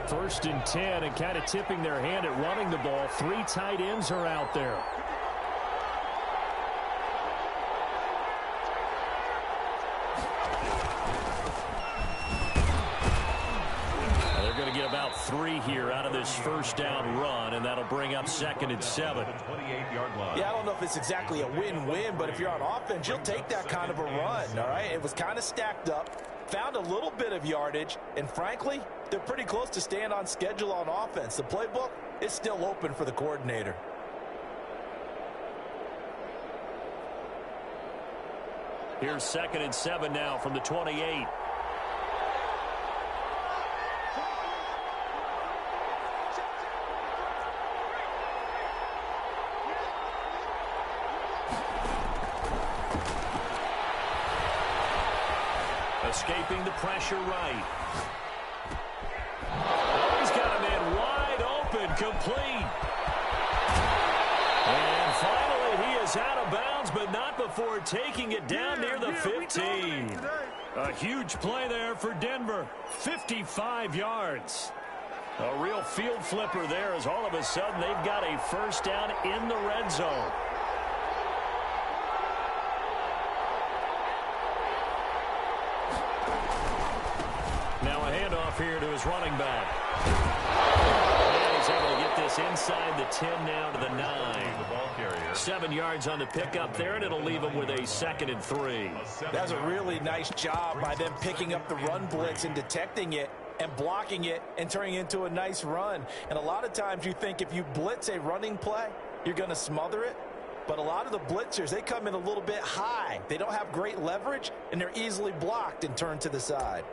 First and 10, and kind of tipping their hand at running the ball. 3 tight ends are out there. They're going to get about 3 here out of this first down run, and that'll bring up 2nd and 7. Yeah, I don't know if it's exactly a win-win, but if you're on offense, you'll take that kind of a run, all right? It was kind of stacked up, found a little bit of yardage, and frankly, they're pretty close to staying on schedule on offense. The playbook is still open for the coordinator. Here's 2nd and 7 now from the 28. Escaping the pressure right. Oh, he's got a man wide open, complete. And finally, he is out of bounds, but not before taking it down near the 15. A huge play there for Denver. 55 yards. A real field flipper there as all of a sudden they've got a first down in the red zone. Now a handoff here to his running back. And he's able to get this inside the 10 now to the 9. 7 yards on the pickup there, and it'll leave him with a 2nd and 3. That's a really nice job by them picking up the run blitz and detecting it and blocking it and turning it into a nice run. And a lot of times you think if you blitz a running play, you're going to smother it. But a lot of the blitzers, they come in a little bit high. They don't have great leverage, and they're easily blocked and turned to the side.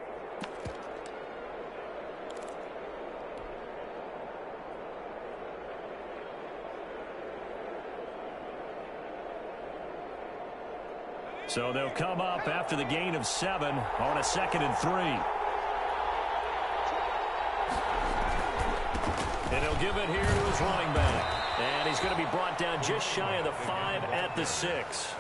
So they'll come up after the gain of 7 on a 2nd and 3. And he'll give it here to his running back. And he's going to be brought down just shy of the 5 at the 6.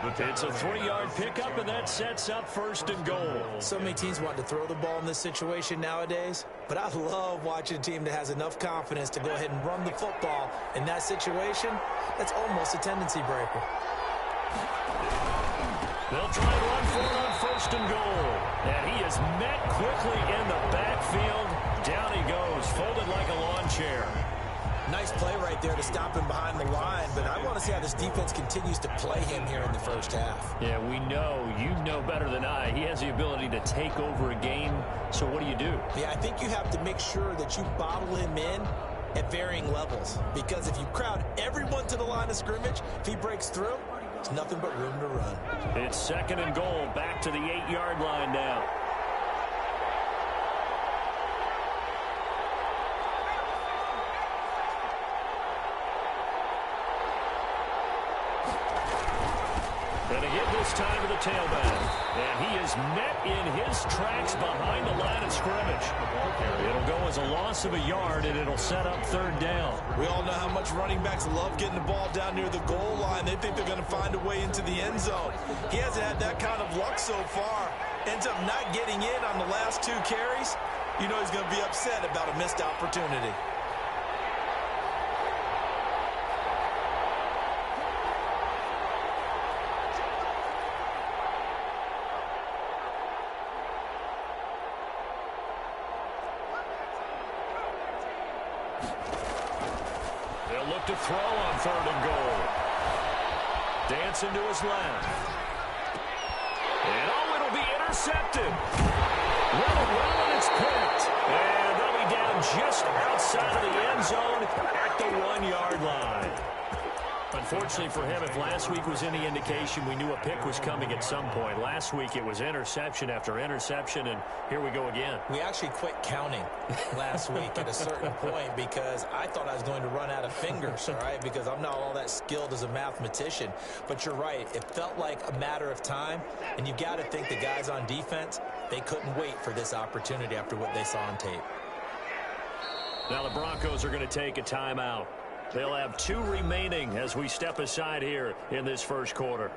It's a 3-yard pickup, and that sets up 1st and goal. So many teams want to throw the ball in this situation nowadays, but I love watching a team that has enough confidence to go ahead and run the football. In that situation, that's almost a tendency breaker. They'll try and run for it on 1st and goal. And he is met quickly in the backfield. Down he goes, folded like a lawn chair. Nice play right there to stop him behind the line, but I want to see how this defense continues to play him here in the first half. Yeah, we know, you know better than I, he has the ability to take over a game. So what do you do? Yeah, I think you have to make sure that you bottle him in at varying levels, because if you crowd everyone to the line of scrimmage, if he breaks through, it's nothing but room to run. It's 2nd and goal, back to the 8-yard line now. And again this time to the tailback. And he is met in his tracks behind the line of scrimmage. It'll go as a loss of a yard, and it'll set up 3rd down. We all know how much running backs love getting the ball down near the goal line. They think they're going to find a way into the end zone. He hasn't had that kind of luck so far. Ends up not getting in on the last 2 carries. You know he's going to be upset about a missed opportunity. They'll look to throw on 3rd and goal. Dancing to his left. And oh, it'll be intercepted. Well, and it's picked. And they'll be down just outside of the end zone at the 1-yard line. Unfortunately for him, if last week was any indication, we knew a pick was coming at some point. Last week it was interception after interception, and here we go again. We actually quit counting last week at a certain point because I thought I was going to run out of fingers, all right, because I'm not all that skilled as a mathematician. But you're right. It felt like a matter of time, and you've got to think the guys on defense, they couldn't wait for this opportunity after what they saw on tape. Now the Broncos are going to take a timeout. They'll have 2 remaining as we step aside here in this first quarter.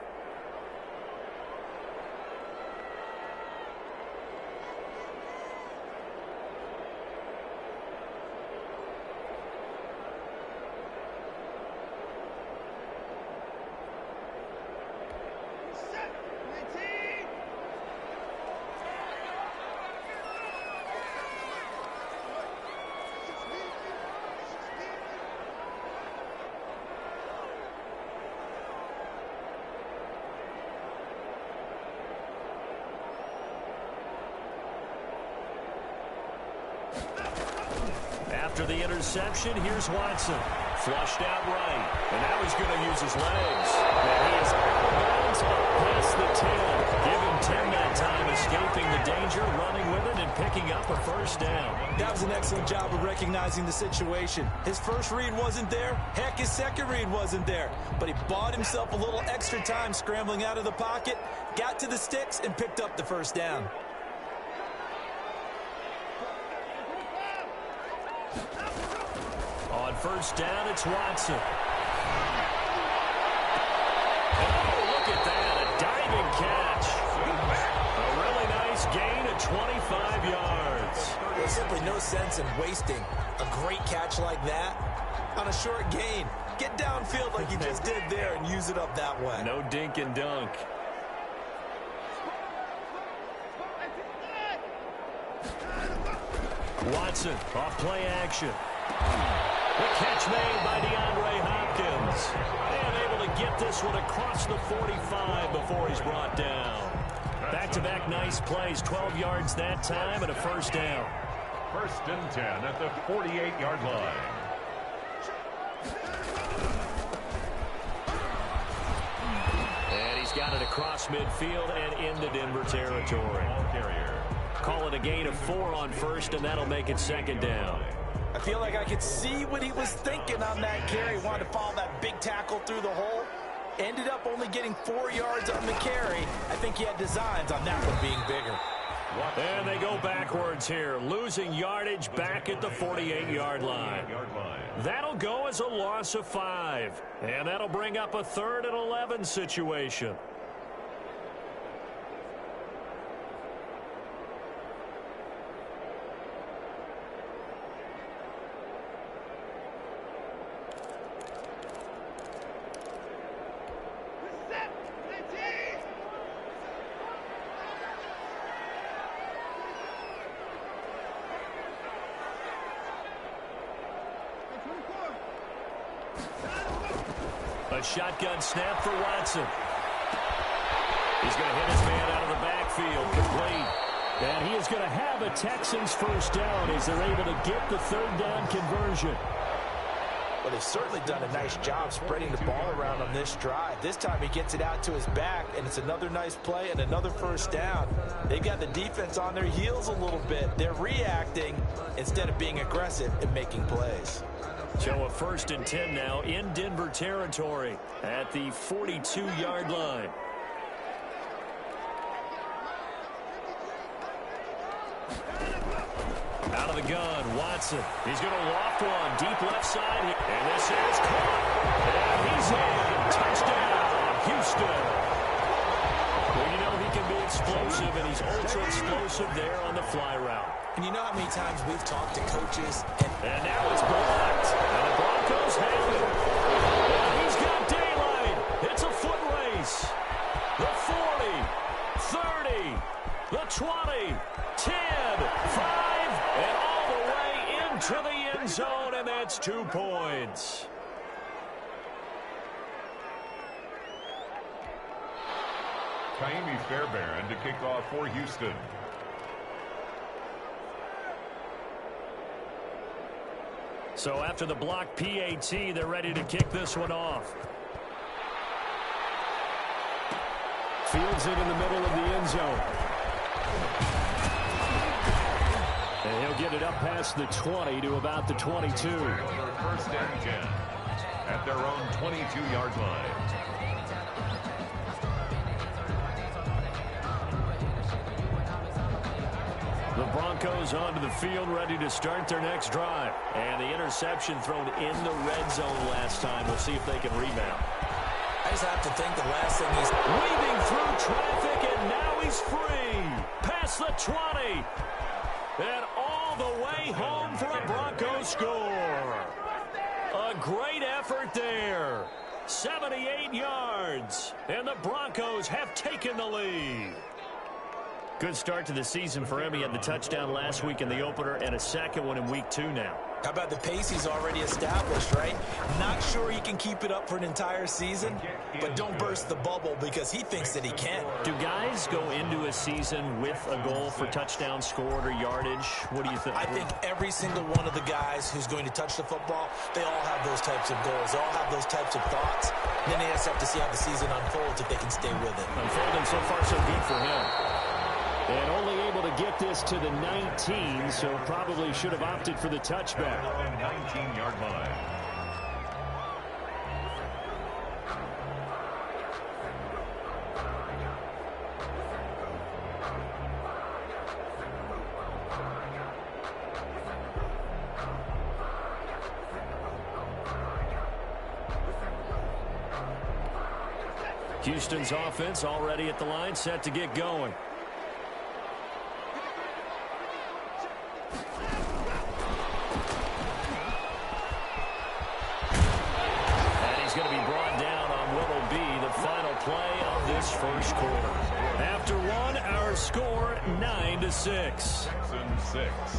After the interception, here's Watson. Flushed out right. And now he's going to use his legs. And he is out of bounds past the 10. Give him 10 that time, escaping the danger, running with it, and picking up a first down. That was an excellent job of recognizing the situation. His first read wasn't there. Heck, his second read wasn't there. But he bought himself a little extra time scrambling out of the pocket, got to the sticks, and picked up the first down. On first down, it's Watson. Oh, look at that, a diving catch. A really nice gain of 25 yards. There's simply no sense in wasting a great catch like that on a short gain. Get downfield like you just did there and use it up that way. No dink and dunk. Watson off play action. The catch made by DeAndre Hopkins. And able to get this one across the 45 before he's brought down. Back-to-back nice plays, 12 yards that time and a first down. First and 10 at the 48-yard line. And he's got it across midfield and into Denver territory. Call it a gain of 4 on first, and that'll make it second down. I feel like I could see what he was thinking on that carry. Wanted to follow that big tackle through the hole. Ended up only getting 4 yards on the carry. I think he had designs on that one being bigger. And they go backwards here, losing yardage back at the 48-yard line. That'll go as a loss of 5. And that'll bring up a 3rd and 11 situation. A shotgun snap for Watson. He's going to hit his man out of the backfield, complete. And he is going to have a Texans first down as they're able to get the 3rd down conversion. Well, they've certainly done a nice job spreading the ball around on this drive. This time he gets it out to his back, and it's another nice play and another first down. They've got the defense on their heels a little bit. They're reacting instead of being aggressive and making plays. So a 1st and 10 now in Denver territory at the 42-yard line. Out of the gun, Watson. He's going to loft one deep left side. And this is caught. And he's in. Touchdown, Houston. Well, you know he can be explosive, and he's ultra-explosive there on the fly route. And you know how many times we've talked to coaches. And now it's blocked. And the Broncos have it. And he's got daylight. It's a foot race. The 40, 30, the 20, 10, 5, and all the way into the end zone, and that's 2 points. Kaimi Fairbairn to kick off for Houston. So after the block PAT, they're ready to kick this one off. Fields it in the middle of the end zone. And he'll get it up past the 20 to about the 22. First and 10 at their own 22-yard line. The Broncos onto the field, ready to start their next drive. And the interception thrown in the red zone last time. We'll see if they can rebound. I just have to think the last thing he's weaving through traffic, and now he's free. Past the 20. And all the way home for a Broncos score. A great effort there. 78 yards. And the Broncos have taken the lead. Good start to the season for him. He had the touchdown last week in the opener and a second one in week 2 now. How about the pace he's already established, right? Not sure he can keep it up for an entire season, but don't burst the bubble because he thinks that he can. Do guys go into a season with a goal for touchdown scored or yardage? What do you think? I think every single one of the guys who's going to touch the football, they all have those types of goals. They all have those types of thoughts. And then they just have to see how the season unfolds if they can stay with it. Unfolding so far so good for him. And only able to get this to the 19, so probably should have opted for the touchback. 19-yard line. Houston's offense already at the line, set to get going. First quarter. After one, our score 9-6. Texans 6.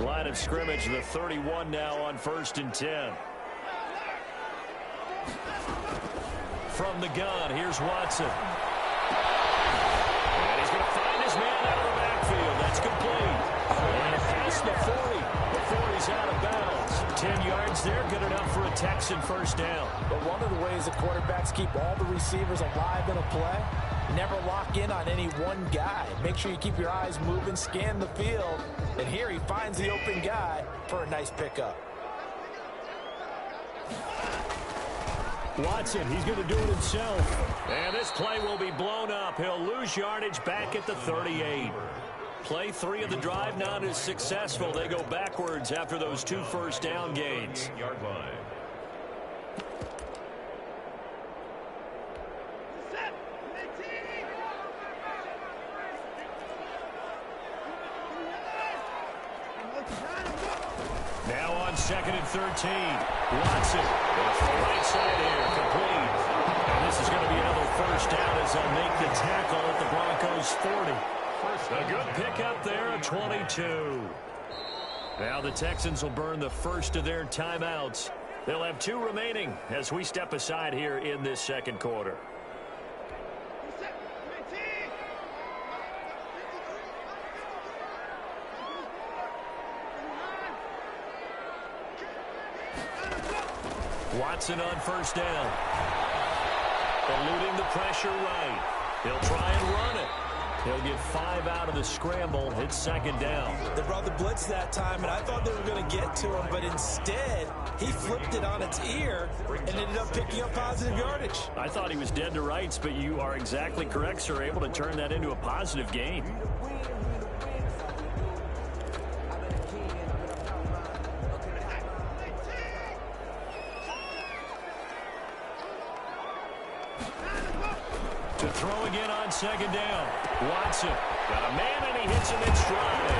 Line of scrimmage, the 31 now on 1st and 10. From the gun, here's Watson. And he's going to find his man out of the backfield. That's complete. And past the 40 before he's out of bounds. 10 yards there, good enough for a Texan first down. But one of the ways the quarterbacks keep all the receivers alive in a play, never lock in on any one guy. Make sure you keep your eyes moving, scan the field. And here he finds the open guy for a nice pickup. Watson, he's going to do it himself. And this play will be blown up. He'll lose yardage back at the 38. Play 3 of the drive not as successful. They go backwards after those 2 first down gains. 8-yard line. Now on 2nd and 13. Watson off the right side here, complete. And this is going to be another first down as they'll make the tackle at the Broncos 40. A good pickup there at 22. Now the Texans will burn the first of their timeouts. They'll have 2 remaining as we step aside here in this second quarter. Watson on first down. Eluding the pressure right. He'll try and run it. He'll get 5 out of the scramble. It's 2nd down. They brought the blitz that time, and I thought they were going to get to him, but instead, he flipped it on its ear and ended up picking up positive yardage. I thought he was dead to rights, but you are exactly correct, sir. Able to turn that into a positive gain. To throw again on 2nd down. Watson got a man, and he hits him in stride.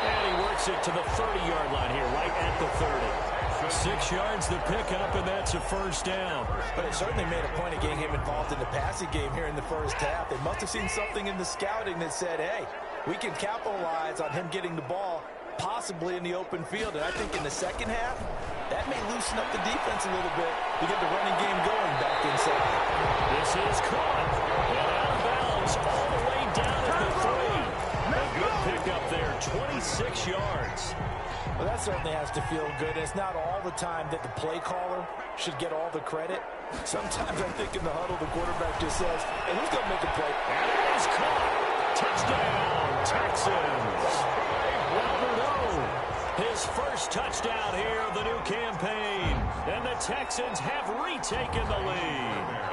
And he works it to the 30-yard line here, right at the 30. 6 yards to pick up, and that's a first down. But it certainly made a point of getting him involved in the passing game here in the first half. They must have seen something in the scouting that said, hey, we can capitalize on him getting the ball possibly in the open field. And I think in the second half, that may loosen up the defense a little bit to get the running game going back inside. This is caught. And out of bounds all the way down at the 3. A good pickup there, 26 yards. Well, that certainly has to feel good. It's not all the time that the play caller should get all the credit. Sometimes I think in the huddle, the quarterback just says, hey, who's going to make a play? And it is caught. Touchdown, Texans. Robert O, his first touchdown here of the new campaign. And the Texans have retaken the lead.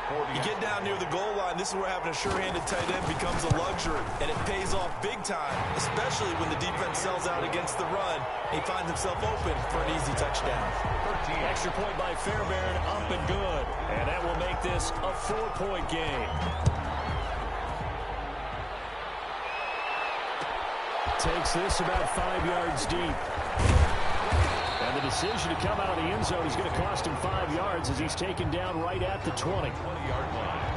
You get down near the goal line, this is where having a sure-handed tight end becomes a luxury, and it pays off big time, especially when the defense sells out against the run. He finds himself open for an easy touchdown. Extra point by Fairbairn, up and good. And that will make this a 4-point game. Takes this about 5 yards deep. And the decision to come out of the end zone is going to cost him 5 yards as he's taken down right at the 20. 20-yard line.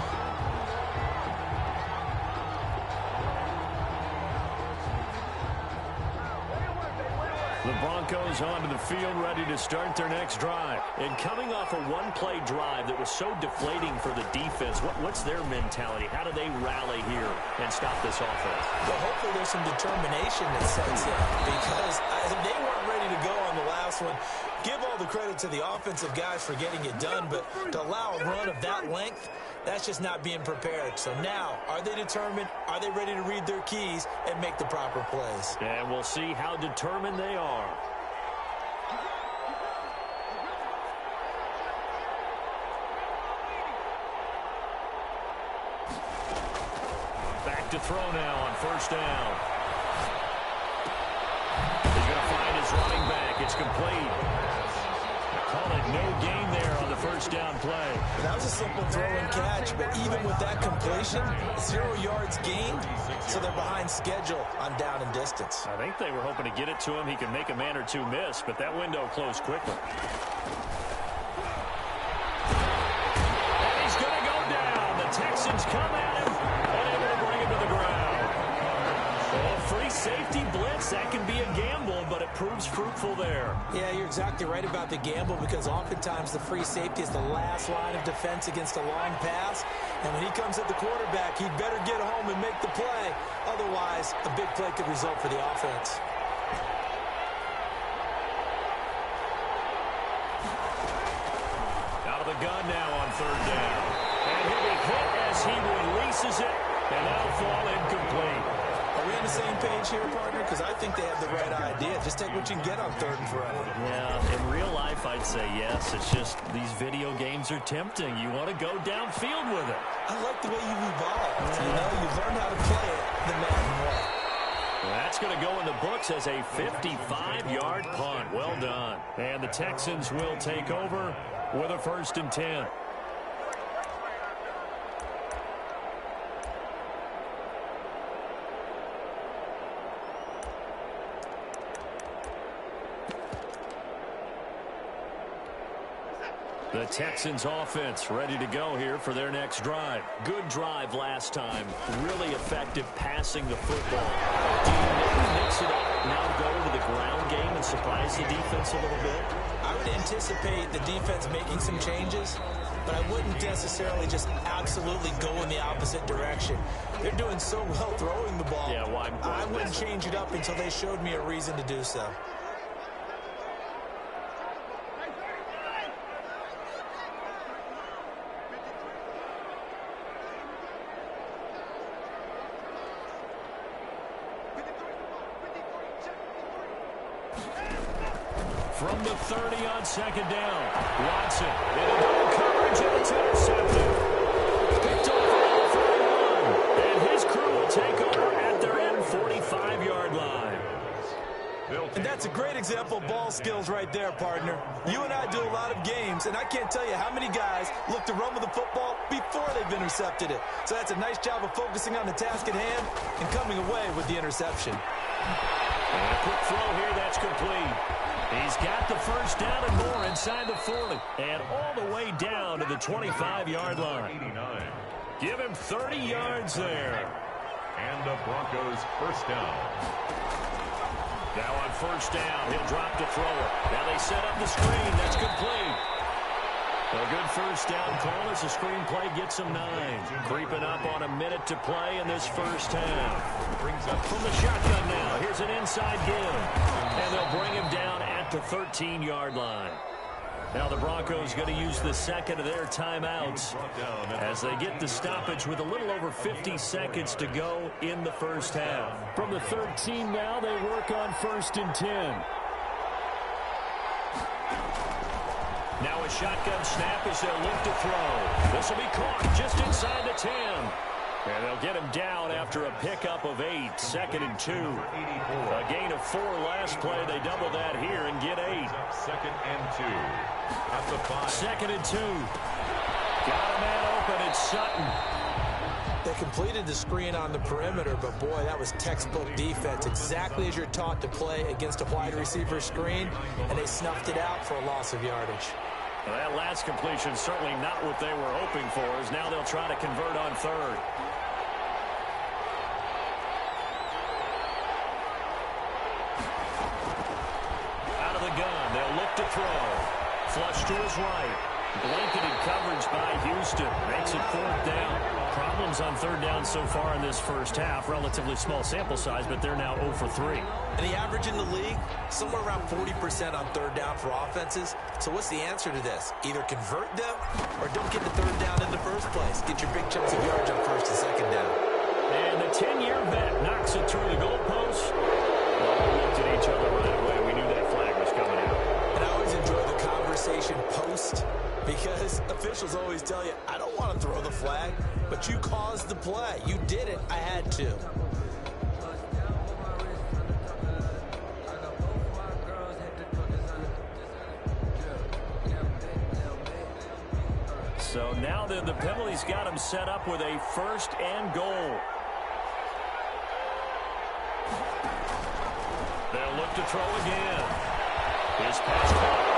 The Broncos onto the field, ready to start their next drive. And coming off a one-play drive that was so deflating for the defense, what's their mentality? How do they rally here and stop this offense? Well, hopefully there's some determination that sets in because they weren't ready to go on the last one. Give all the credit to the offensive guys for getting it done, but to allow a run of that length, that's just not being prepared. So now, are they determined? Are they ready to read their keys and make the proper plays? And we'll see how determined they are. Back to throw now on first down. He's going to find his running back. It's complete. Call it no gain there on the first down play. That was a simple throw and catch, but even with that completion, 0 yards gained, so they're behind schedule on down and distance. I think they were hoping to get it to him. He can make a man or two miss, but that window closed quickly. And he's going to go down. The Texans come at him, and able to bring him to the ground. Well, free safety blitz, that can be a gamble, but it proves fruitful there. Yeah, you're exactly right about the gamble because oftentimes the free safety is the last line of defense against a long pass. And when he comes at the quarterback, he'd better get home and make the play. Otherwise, a big play could result for the offense. Out of the gun now on third down. And he'll be hit as he releases it, and that'll fall incomplete. Are we on the same page here, partner? Because I think they have the right idea. Just take what you can get on third and forever. Yeah, in real life, I'd say yes. It's just these video games are tempting. You want to go downfield with it. I like the way you've evolved. You know, you've learned how to play it the Madden way. That's going to go in the books as a 55-yard punt. Well done. And the Texans will take over with a 1st and 10. The Texans offense ready to go here for their next drive. Good drive last time. Really effective passing the football. Do you maybe mix it up, now go to the ground game and surprise the defense a little bit? I would anticipate the defense making some changes, but I wouldn't necessarily just absolutely go in the opposite direction. They're doing so well throwing the ball. Yeah, why? I wouldn't change it up until they showed me a reason to do so. From the 30 on second down. Watson in a double coverage and it's intercepted. Picked off at the 41. And his crew will take over at their own 45-yard line. And that's a great example of ball skills right there, partner. You and I do a lot of games, and I can't tell you how many guys look to run with the football before they've intercepted it. So that's a nice job of focusing on the task at hand and coming away with the interception. And a quick throw here, that's complete. He's got the first down and more inside the 40. And all the way down to the 25-yard line. 89. Give him 30 yards there. And the Broncos first down. Now on first down, he'll drop to throw it. Now they set up the screen. That's complete. A good first down call as the screenplay gets him 9. Creeping up on a minute to play in this first half. Brings up From the shotgun now, here's an inside give. And they'll bring him down at the 13-yard line. Now the Broncos going to use the second of their timeouts as they get the stoppage with a little over 50 seconds to go in the first half. From the 13 now, they work on 1st and 10. Now a shotgun snap as they'll look to throw. This will be caught just inside the 10. And they'll get him down after a pickup of 8. 2nd and 2. A gain of 4 last play. They double that here and get 8. 2nd and 2. At the 5. 2nd and 2. Got a man open. It's Sutton. They completed the screen on the perimeter, but boy, that was textbook defense. Exactly as you're taught to play against a wide receiver screen, and they snuffed it out for a loss of yardage. Well, that last completion certainly not what they were hoping for, as now they'll try to convert on third. Out of the gun, they'll look to throw. Flush to his right. Blanketed coverage by Houston. Makes it fourth down. Problems on third down so far in this first half. Relatively small sample size, but they're now 0 for 3. And the average in the league, somewhere around 40% on third down for offenses. So what's the answer to this? Either convert them or don't get the third down in the first place. Get your big chunks of yards on first and second down. And the 10-year vet knocks it through the goalpost. Well, we looked at each other right away. We knew that flag was coming out. And I always enjoy the conversation post, because officials always tell you, I don't want to throw the flag, but you caused the play. You did it. I had to. So now then, the penalty's got him set up with a first and goal. They'll look to throw again. His pass caught.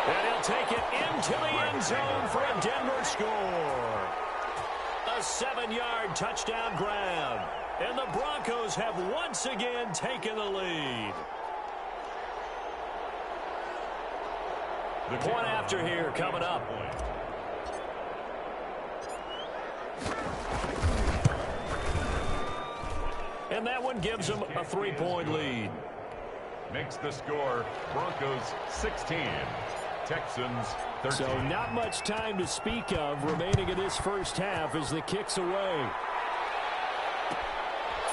And he'll take it into the end zone for a Denver score. A 7-yard touchdown grab. And the Broncos have once again taken the lead. The point after here coming up. And that one gives them a 3-point lead. Makes the score Broncos 16. Texans 13. So not much time to speak of remaining in this first half as the kick's away.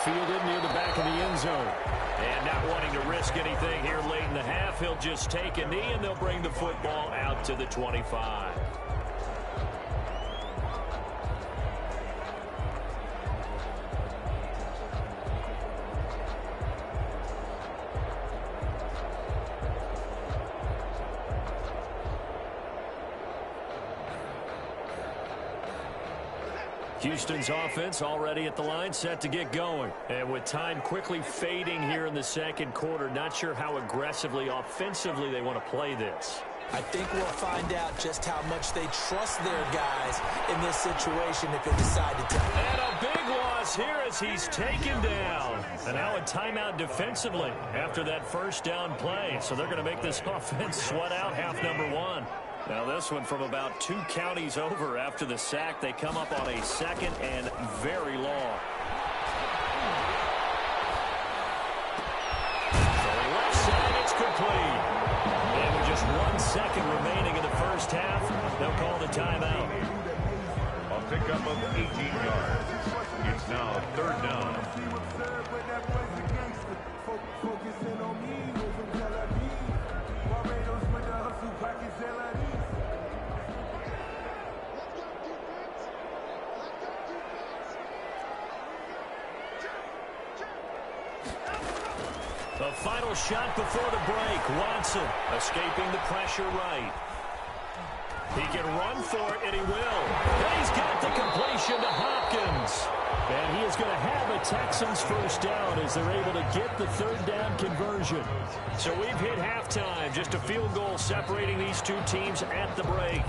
Fielded near the back of the end zone. And not wanting to risk anything here late in the half, he'll just take a knee and they'll bring the football out to the 25. Houston's offense already at the line, set to get going. And with time quickly fading here in the second quarter, not sure how aggressively, offensively they want to play this. I think we'll find out just how much they trust their guys in this situation if they decide to take it. And a big loss here as he's taken down. And now a timeout defensively after that first down play. So they're going to make this offense sweat out half number one. Now this one from about 2 counties over after the sack. They come up on a second and very long. So left side, it's complete. And with just 1 second remaining in the first half, they'll call the timeout. A pickup of 18 yards. It's now third down. The final shot before the break. Watson escaping the pressure right. He can run for it, and he will. And he's got the completion to Hopkins. And he is going to have a Texans first down as they're able to get the third down conversion. So we've hit halftime. Just a field goal separating these two teams at the break.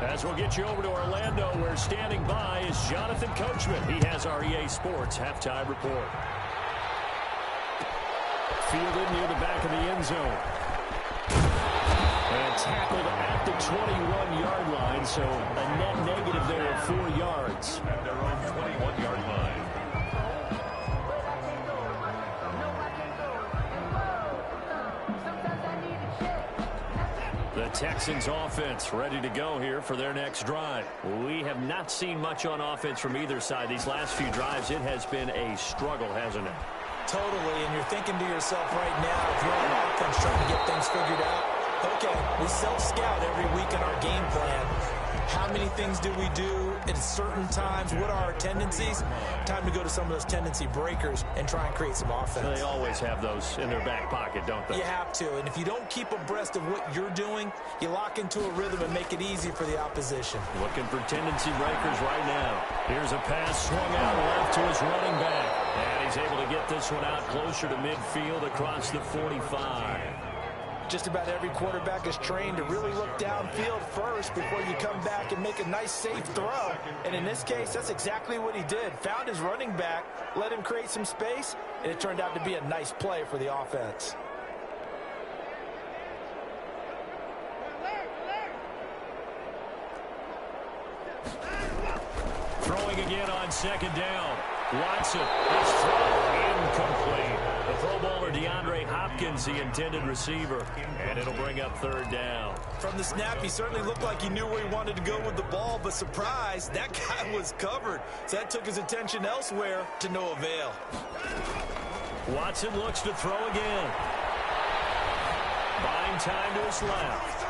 As we'll get you over to Orlando, where standing by is Jonathan Coachman. He has our EA Sports halftime report. Fielded near the back of the end zone. And tackled at the 21-yard line, so a net negative there of 4 yards. At their own 21-yard line. The Texans offense ready to go here for their next drive. We have not seen much on offense from either side. These last few drives, it has been a struggle, hasn't it? Totally, and you're thinking to yourself right now, if you're on offense trying to get things figured out, okay, we self-scout every week in our game plan. How many things do we do at certain times? What are our tendencies? Time to go to some of those tendency breakers and try and create some offense. They always have those in their back pocket, don't they? You have to, and if you don't keep abreast of what you're doing, you lock into a rhythm and make it easy for the opposition. Looking for tendency breakers right now. Here's a pass swung out left to his running back. And he's able to get this one out closer to midfield across the 45. Just about every quarterback is trained to really look downfield first before you come back and make a nice, safe throw. And in this case, that's exactly what he did. Found his running back, let him create some space, and it turned out to be a nice play for the offense. Throwing again on second down. Watson, his throw incomplete. The Pro Bowler DeAndre Hopkins, the intended receiver, and it'll bring up third down. From the snap, he certainly looked like he knew where he wanted to go with the ball, but surprise, that guy was covered. So that took his attention elsewhere to no avail. Watson looks to throw again. Buying time to his left.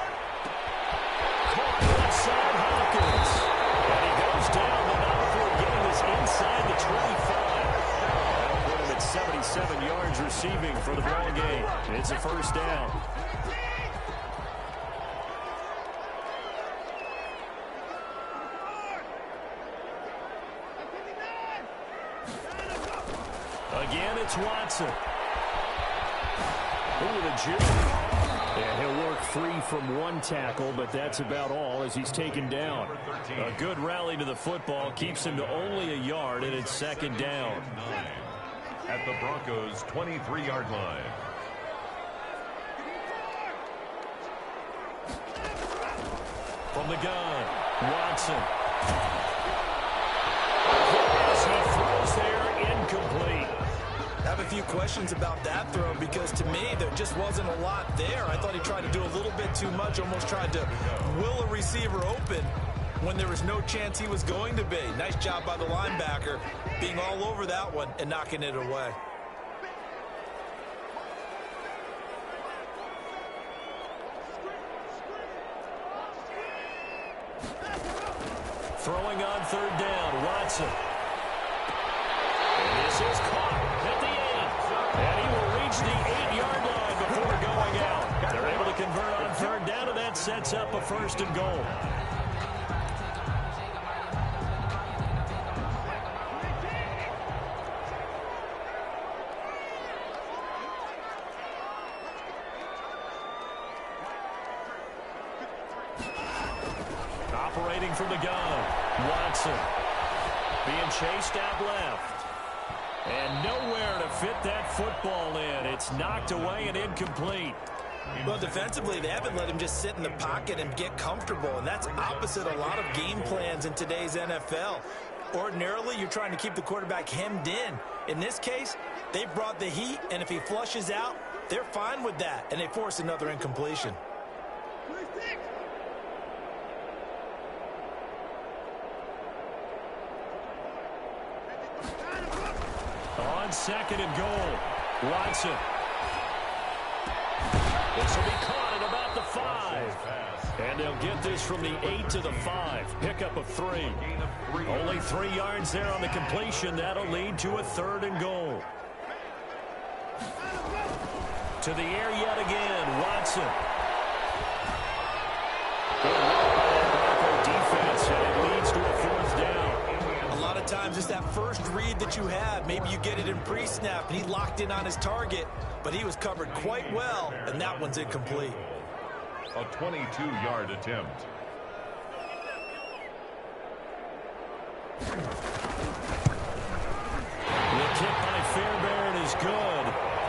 Caught outside Hopkins. And he goes down, but not before getting this inside the 25. That'll put him at 77 yards receiving for the ball game. It's a first down. Again, it's Watson. Ooh, the juke. And he'll work free from one tackle, but that's about all as he's taken down. A good rally to the football keeps him to only a yard, and it's second down. At the Broncos' 23-yard line. From the gun, Watson. As he throws there, incomplete. I have a few questions about that throw because to me there just wasn't a lot there. I thought he tried to do a little bit too much, almost tried to will a receiver open when there was no chance he was going to be. Nice job by the linebacker being all over that one and knocking it away. Throwing on third down, Watson. And this is caught at the 8. And he will reach the 8-yard line before going out. They're able to convert on third down, and that sets up a first and goal. Operating from the gun, Watson. Being chased out left. And nowhere to fit that football in. It's knocked away and incomplete. Well, defensively, they haven't let him just sit in the pocket and get comfortable, and that's opposite a lot of game plans in today's NFL. Ordinarily, you're trying to keep the quarterback hemmed in. In this case, they brought the heat, and if he flushes out, they're fine with that, and they force another incompletion. On second and goal, Watson. This will be caught at about the 5. And they'll get this from the 8 to the 5. Pickup of 3. Only 3 yards there on the completion. That'll lead to a third and goal. To the air yet again, Watson. Good work by that Bronco defense, and it leads to a fourth down. A lot of times it's that first read that you have. Maybe you get it in pre-snap, and he locked in on his target, but he was covered quite well, and that one's incomplete. A 22-yard attempt. The kick by Fairbairn is good,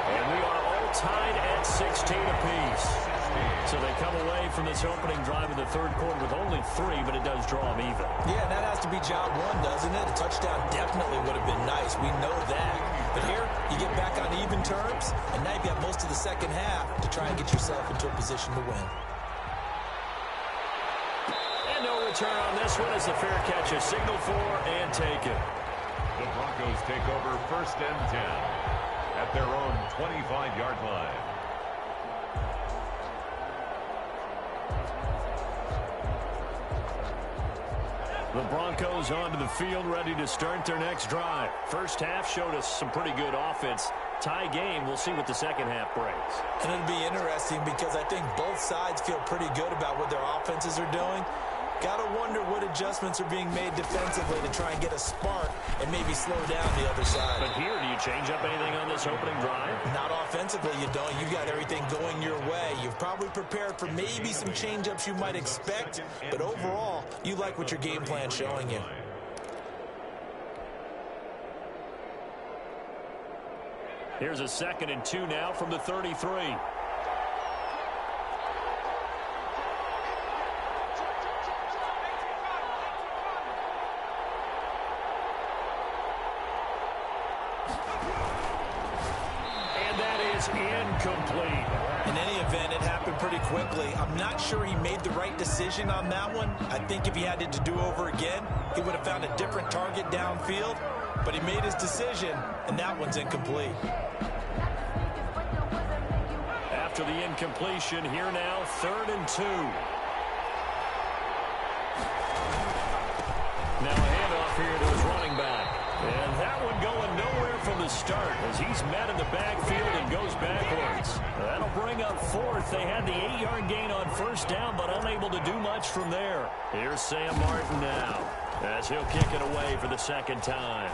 and we are all tied at 16 apiece. So they come away from this opening drive in the third quarter with only 3, but it does draw them even. Yeah, and that has to be job one, doesn't it? A touchdown definitely would have been nice. We know that. But here, you get back on even terms, and now you've got most of the second half to try and get yourself into a position to win. And no return on this one as the fair catch is signaled for and taken. The Broncos take over first and 10 at their own 25-yard line. The Broncos onto the field, ready to start their next drive. First half showed us some pretty good offense. Tie game, we'll see what the second half brings. And it'll be interesting because I think both sides feel pretty good about what their offenses are doing. Got to wonder what adjustments are being made defensively to try and get a spark and maybe slow down the other side. But here, do you change up anything on this opening drive? Not offensively, you don't. You've got everything going your way. You've probably prepared for maybe some change-ups you might expect, but overall, you like what your game plan's showing you. Here's a 2nd and 2 now from the 33. Incomplete. In any event, it happened pretty quickly. I'm not sure he made the right decision on that one. I think if he had it to do over again, he would have found a different target downfield. But he made his decision, and that one's incomplete. After the incompletion, here now, 3rd and 2. Now a handoff here to his running back. And that one going nowhere from the start as he's met in the backfield and goes backwards. That'll bring up 4th. They had the 8-yard gain on 1st down, but unable to do much from there. Here's Sam Martin now as he'll kick it away for the 2nd time.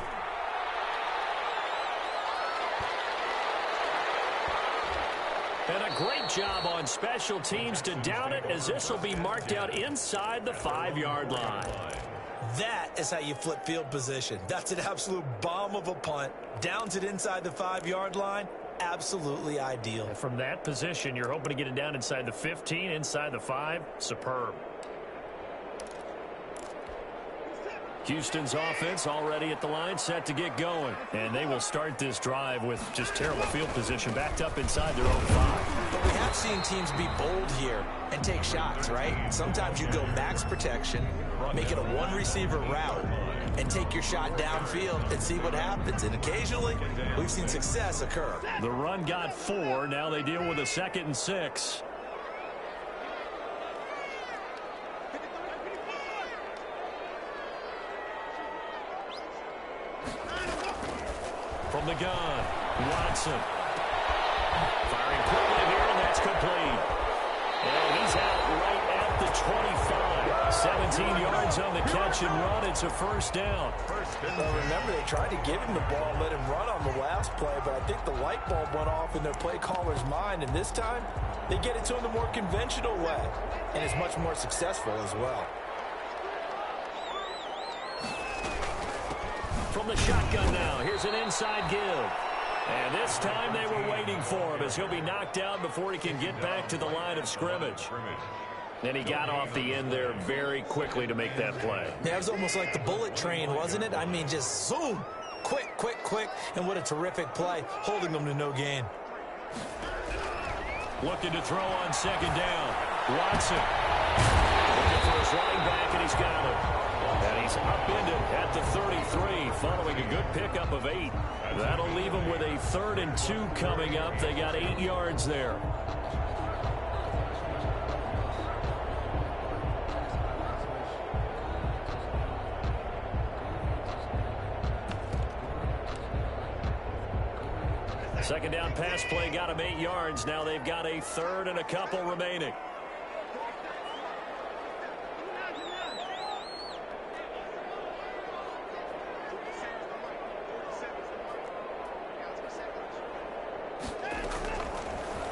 And a great job on special teams to down it as this will be marked out inside the 5-yard line. That is how you flip field position. That's an absolute bomb of a punt. Downs it inside the 5-yard line. Absolutely ideal. From that position, you're hoping to get it down inside the 15, inside the 5. Superb. Houston's offense already at the line, set to get going. And they will start this drive with just terrible field position, backed up inside their own 5. But we have seen teams be bold here and take shots, right? Sometimes you go max protection, make it a one-receiver route, and take your shot downfield and see what happens. And occasionally, we've seen success occur. The run got 4. Now they deal with a 2nd and 6. From the gun, Watson. Firing quickly here, and that's complete. And he's out right at the 25. 17 yards on the catch and run. It's a 1st down. Well, remember, they tried to give him the ball and let him run on the last play, but I think the light bulb went off in their play caller's mind, and this time, they get it to him the more conventional way, and it's much more successful as well. From the shotgun now, here's an inside give. And this time they were waiting for him as he'll be knocked out before he can get back to the line of scrimmage. And he got off the end there very quickly to make that play. Yeah, it was almost like the bullet train, wasn't it? I mean, just zoom, quick, quick, quick, and what a terrific play, holding them to no gain. Looking to throw on 2nd down. Watson. Looking for his running back, and he's got it. And he's upended at the 33 following a good pickup of 8. That'll leave him with a 3rd and 2 coming up. They got 8 yards there. Second down pass play got him 8 yards. Now they've got a 3rd and a couple remaining.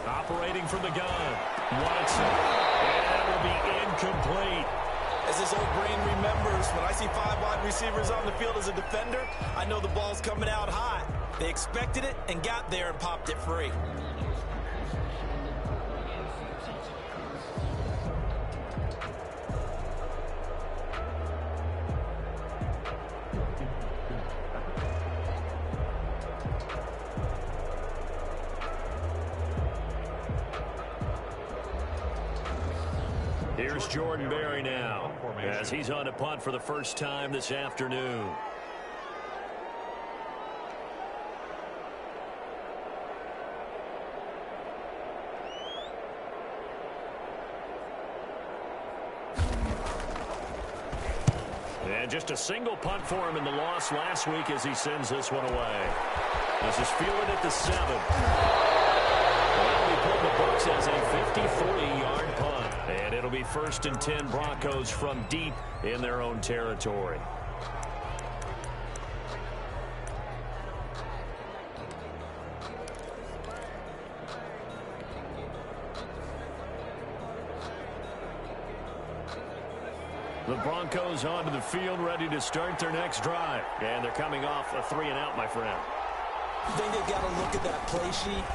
Operating from the gun, Watson, and that will be incomplete. As this old brain remembers, when I see 5 wide receivers on the field as a defender, I know the ball's coming out hot. They expected it and got there and popped it free. Here's Jordan Berry now as he's on a punt for the first time this afternoon. And just a single punt for him in the loss last week as he sends this one away. This is fielded at the 7. Well, we pulled the books as a 53-yard punt. And it'll be 1st and 10 Broncos from deep in their own territory. The Broncos onto the field, ready to start their next drive. And they're coming off a 3-and-out, my friend. I think they've got to look at that play sheet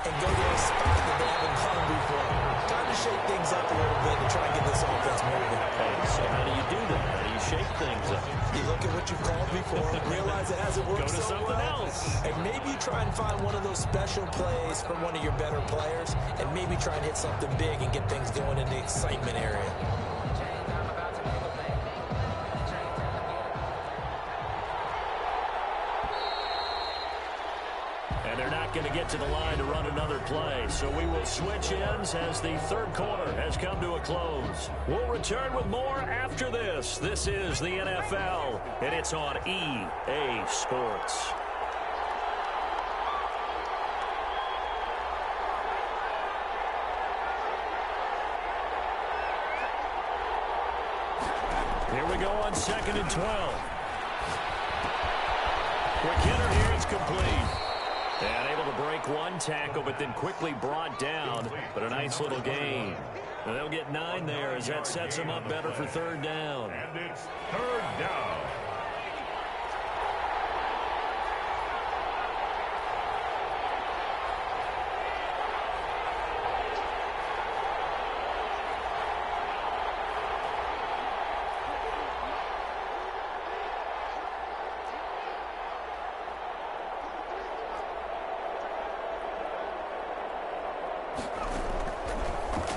and go to a spot that they haven't done before. Time to shake things up a little bit to try and get this offense moving. Hey, so how do you do that? How do you shake things up? You look at what you've called before, realize it hasn't worked Go to so something well, else. and maybe you try and find one of those special plays from one of your better players, and maybe try and hit something big and get things going in the excitement area. Going to get to the line to run another play. So we will switch ends as the third quarter has come to a close. We'll return with more after this. This is the NFL, and it's on EA Sports. Here we go on 2nd and 12. Quick hitter here, it's complete. And able to break one tackle, but then quickly brought down. But a nice little gain. And they'll get 9 there as that sets them up better for 3rd down. And it's 3rd down.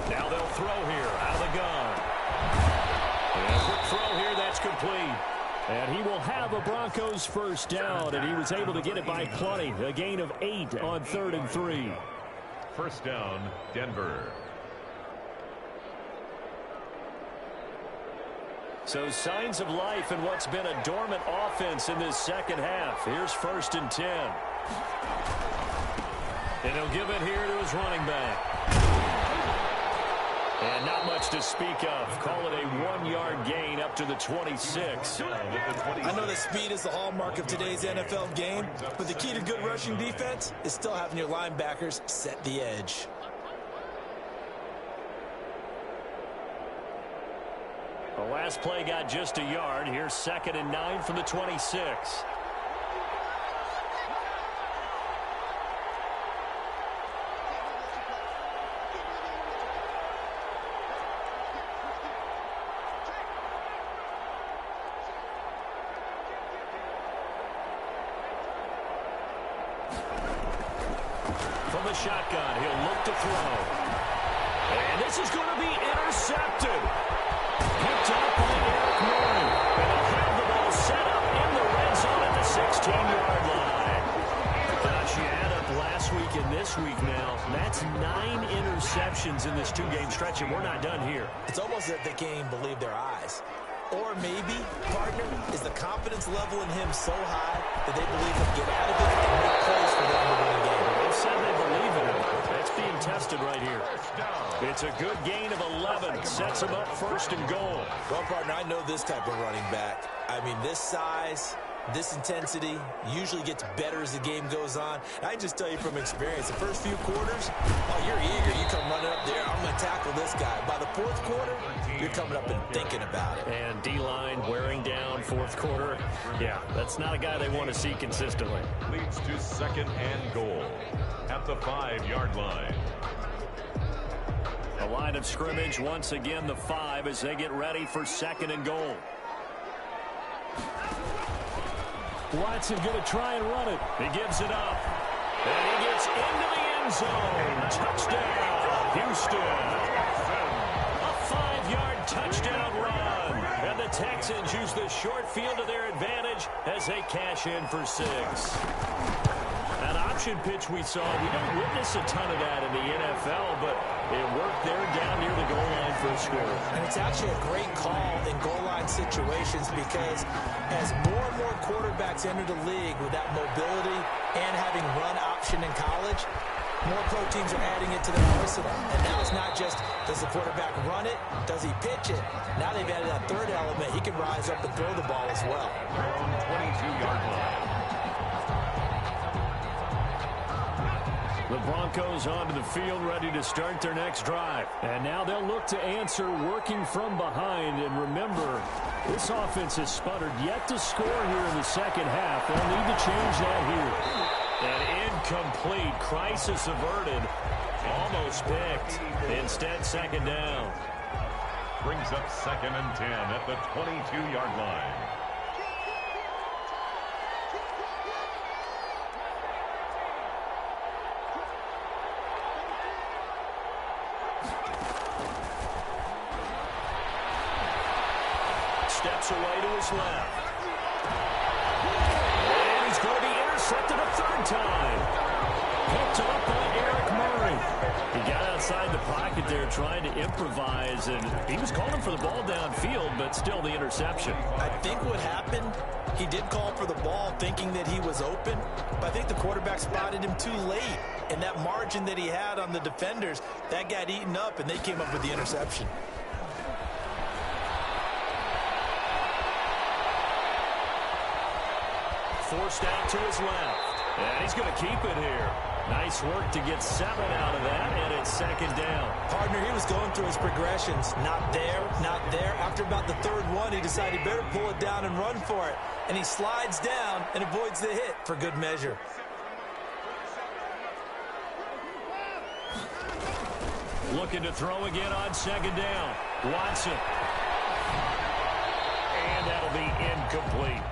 Now they'll throw here out of the gun. And a quick throw here, that's complete. And he will have a Broncos 1st down, and he was able to get it by plenty. A gain of 8 on 3rd and 3. 1st down, Denver. So signs of life in what's been a dormant offense in this second half. Here's 1st and 10. And he'll give it here to his running back. And not much to speak of. Call it a 1-yard gain up to the 26. I know that speed is the hallmark of today's NFL game, but the key to good rushing defense is still having your linebackers set the edge. The last play got just a yard. Here's 2nd and 9 from the 26. From the shotgun, he'll look to throw. And this is going to be intercepted. Picked up by Eric Murray. And he'll have the ball set up in the red zone at the 16-yard line. Gosh, you add up last week and this week now. That's 9 interceptions in this 2-game stretch, and we're not done here. It's almost as if they can't even believe their eyes. Or maybe, partner, is the confidence level in him so high that they believe he'll get out of it and make plays for them to win the game. They've said they believe in him. That's being tested right here. It's a good gain of 11. Sets him up 1st and goal. Well, partner, I know this type of running back. I mean, this size, this intensity usually gets better as the game goes on. I can just tell you from experience, the first few quarters, oh, you're eager. You come running up there, I'm going to tackle this guy. By the 4th quarter, you're coming up and thinking about it. And D-line wearing down 4th quarter. Yeah, that's not a guy they want to see consistently. Leads to 2nd and goal at the 5-yard line. A line of scrimmage once again, the 5, as they get ready for 2nd and goal. Watson going to try and run it. He gives it up. And he gets into the end zone. Touchdown, Houston. A 5-yard touchdown run. And the Texans use the short field to their advantage as they cash in for 6. And I option pitch we saw, we don't witness a ton of that in the NFL, but it worked there down near the goal line for a score. And it's actually a great call in goal line situations because as more and more quarterbacks enter the league with that mobility and having run option in college, more pro teams are adding it to their arsenal. And now it's not just, does the quarterback run it? Does he pitch it? Now they've added that third element. He can rise up and throw the ball as well. 22-yard line. The Broncos onto the field ready to start their next drive. And now they'll look to answer working from behind. And remember, this offense has sputtered yet to score here in the second half. They'll need to change that here. An incomplete, crisis averted, almost picked. Instead, second down. Brings up 2nd and 10 at the 22-yard line. Steps away to his left. And he's going to be intercepted a third time. Picked up by Eric Murray. He got outside the pocket there trying to improvise, and he was calling for the ball downfield, but still the interception. I think what happened, he did call for the ball thinking that he was open, but I think the quarterback spotted him too late. And that margin that he had on the defenders, that got eaten up, and they came up with the interception. Forced out to his left. And he's going to keep it here. Nice work to get 7 out of that, and it's second down. Partner, he was going through his progressions. Not there, not there. After about the third one, he decided he better pull it down and run for it. And he slides down and avoids the hit for good measure. Looking to throw again on second down. Watson. And that'll be incomplete.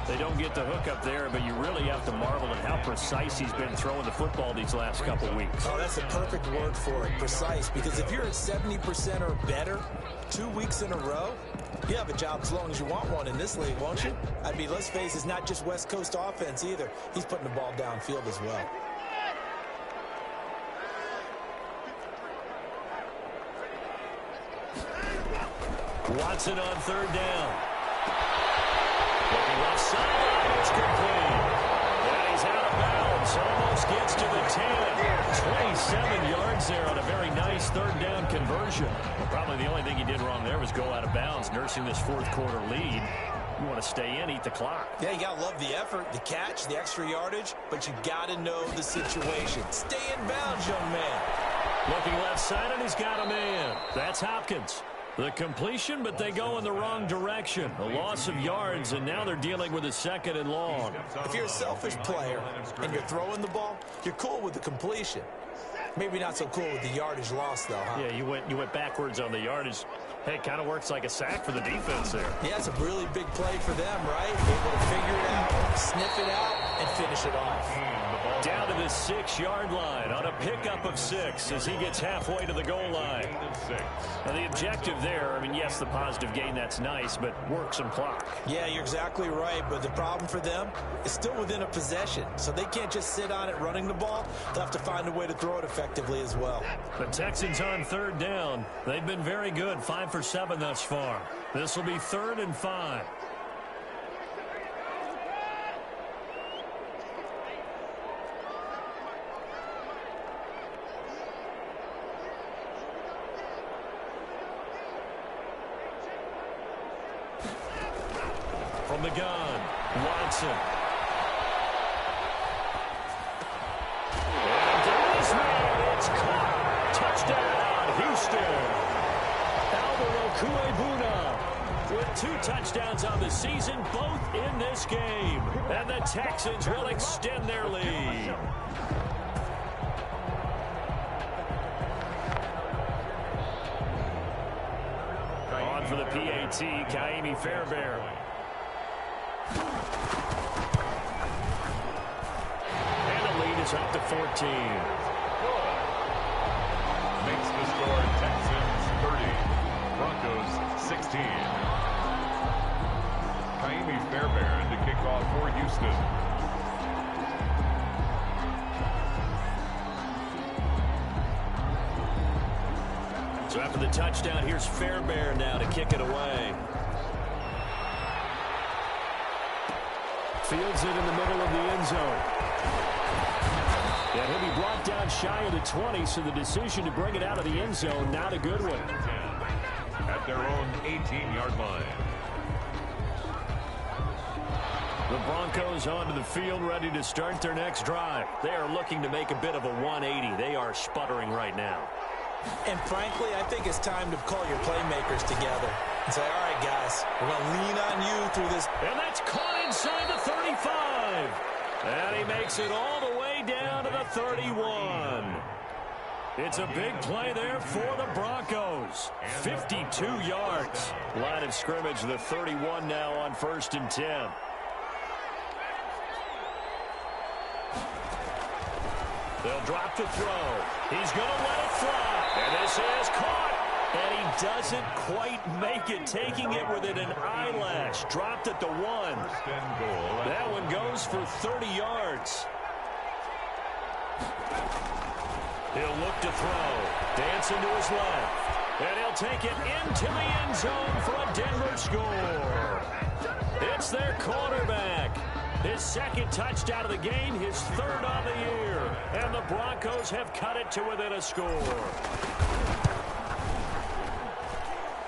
They don't get the hook up there, but you really have to marvel at how precise he's been throwing the football these last couple weeks. Oh, that's a perfect word for it, precise. Because if you're at 70% or better 2 weeks in a row, you have a job as long as you want one in this league, won't you? I mean, let's face it, it's not just West Coast offense either. He's putting the ball downfield as well. Watson on third down. Looking left sideline, it's complete. And he's out of bounds. Almost gets to the 10. 27 yards there on a very nice third down conversion. Well, probably the only thing he did wrong there was go out of bounds, nursing this fourth quarter lead. You want to stay in, eat the clock. Yeah, you got to love the effort, the catch, the extra yardage, but you got to know the situation. Stay in bounds, young man. Looking left side, and he's got a man. That's Hopkins. The completion, but they go in the wrong direction. A loss of yards, and now they're dealing with a second and long. If you're a selfish player and you're throwing the ball, you're cool with the completion. Maybe not so cool with the yardage loss, though, huh? Yeah, you went backwards on the yardage. Hey, it kind of works like a sack for the defense there. Yeah, it's a really big play for them, right? Able to figure it out, sniff it out, and finish it off. Down to the 6-yard line on a pickup of 6 as he gets halfway to the goal line. Now, the objective there, I mean, yes, the positive gain, that's nice, but work some clock. Yeah, you're exactly right, but the problem for them is still within a possession, so they can't just sit on it running the ball. They'll have to find a way to throw it effectively as well. The Texans on third down. They've been very good, 5 for 7 thus far. This will be 3rd and 5. From the gun, Watson. And there is man, it's caught. Touchdown, Houston. Alvaro Cuebuna with 2 touchdowns on the season, both in this game. And the Texans will extend their lead. On for the PAT, Kaimi Fairbairn. And the lead is up to 14. Makes the score Texans 30, Broncos 16. Kaimi Fairbairn to kick off for Houston. So after the touchdown, here's Fairbairn now to kick it away. Fields it in the middle of the end zone. And he'll be brought down shy of the 20, so the decision to bring it out of the end zone, not a good one. At their own 18-yard line. The Broncos onto the field, ready to start their next drive. They are looking to make a bit of a 180. They are sputtering right now. And frankly, I think it's time to call your playmakers together and say, all right, guys, we're going to lean on you through this. And that's caught inside the 35. And he makes it all the way down to the 31. It's a big play there for the Broncos. 52 yards. Line of scrimmage, the 31 now on 1st and 10. They'll drop the throw. He's going to let it fly. And this is caught. And he doesn't quite make it, taking it within an eyelash. Dropped at the 1. That one goes for 30 yards. He'll look to throw. Dancing to his left. And he'll take it into the end zone for a Denver score. It's their quarterback. His second touchdown of the game, his third on the year. And the Broncos have cut it to within a score.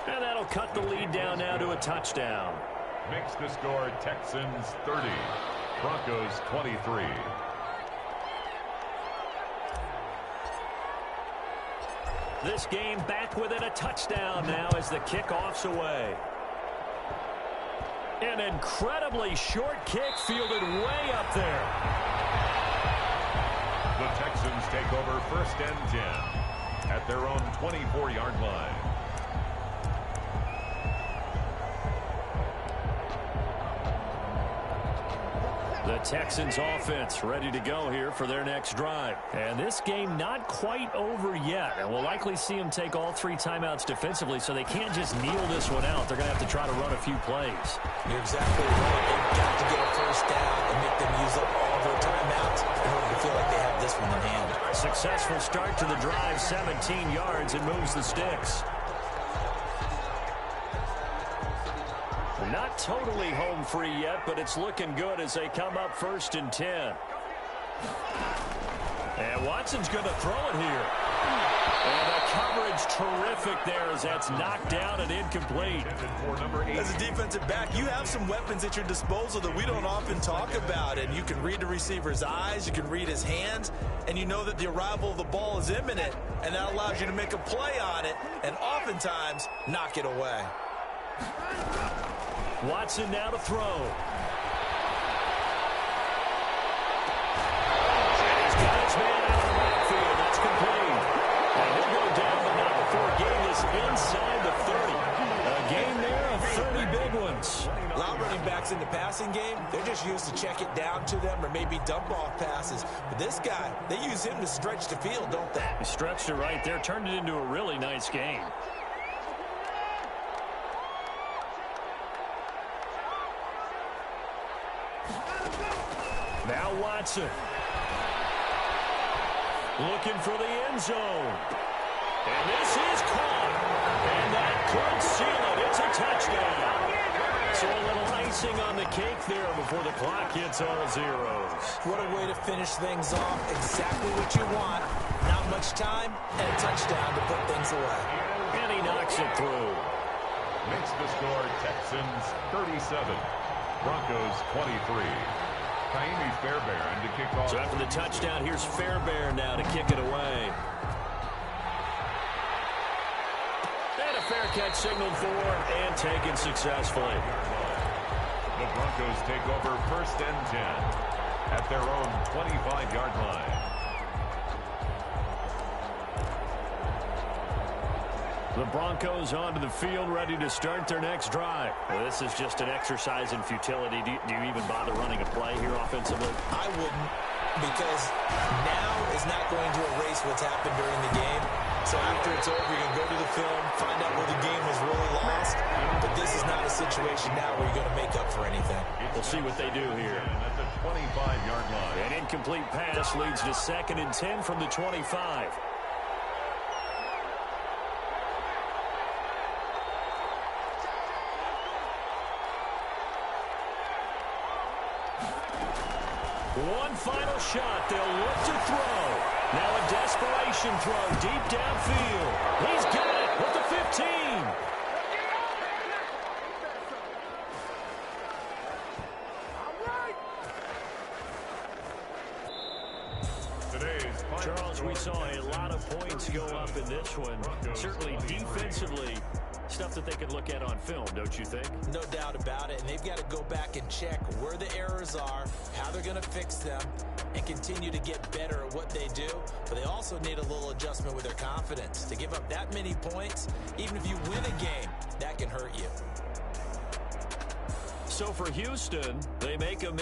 And that'll cut the lead down now to a touchdown. Makes the score Texans 30, Broncos 23. This game back within a touchdown now as the kickoff's away. An incredibly short kick fielded way up there. The Texans take over 1st and 10 at their own 24-yard line. The Texans offense ready to go here for their next drive. And this game not quite over yet. And we'll likely see them take all 3 timeouts defensively, so they can't just kneel this one out. They're going to have to try to run a few plays. You're exactly right. They've got to get a first down and make them use up all their timeouts in order to feel like they have this one in hand. Successful start to the drive, 17 yards, and moves the sticks. Not totally home free yet, but it's looking good as they come up 1st and 10. And Watson's going to throw it here. And the coverage terrific there as that's knocked down and incomplete. As a defensive back, you have some weapons at your disposal that we don't often talk about. And you can read the receiver's eyes, you can read his hands, and you know that the arrival of the ball is imminent. And that allows you to make a play on it and oftentimes knock it away. Watson now to throw. And he's got his man out of the backfield. That's complete. And he'll go down, but not before getting this inside the 30. A game there of 30 big ones. A lot of running backs in the passing game, they're just used to check it down to them or maybe dump off passes. But this guy, they use him to stretch the field, don't they? He stretched it right there, turned it into a really nice game. Now Watson. Looking for the end zone. And this is caught. And that could seal it. It's a touchdown. So a little icing on the cake there before the clock hits all zeros. What a way to finish things off. Exactly what you want. Not much time and a touchdown to put things away. And he knocks it through. Makes the score Texans 37, Broncos 23. Fairbairn to kick off. So after the touchdown, here's Fairbairn now to kick it away. And a fair catch signaled for and taken successfully. The Broncos take over 1st and 10 at their own 25-yard line. The Broncos onto the field, ready to start their next drive. Well, this is just an exercise in futility. Do you even bother running a play here offensively? I wouldn't, because now is not going to erase what's happened during the game. So after it's over, you can go to the film, find out where the game was really lost. But this is not a situation now where you're going to make up for anything. We'll see what they do here. At the 25-yard line. An incomplete pass leads to 2nd and 10 from the 25. One final shot. They'll look to throw. Now a desperation throw deep downfield. He's got it with the 15. Charles, we saw a lot of points go up in this one. Certainly defensively, stuff that they could look at on film, don't you think? No doubt about it. And they've got to go back and check where the errors are, how they're going to fix them, and continue to get better at what they do. But they also need a little adjustment with their confidence. To give up that many points, even if you win a game, that can hurt you. So for Houston, they make a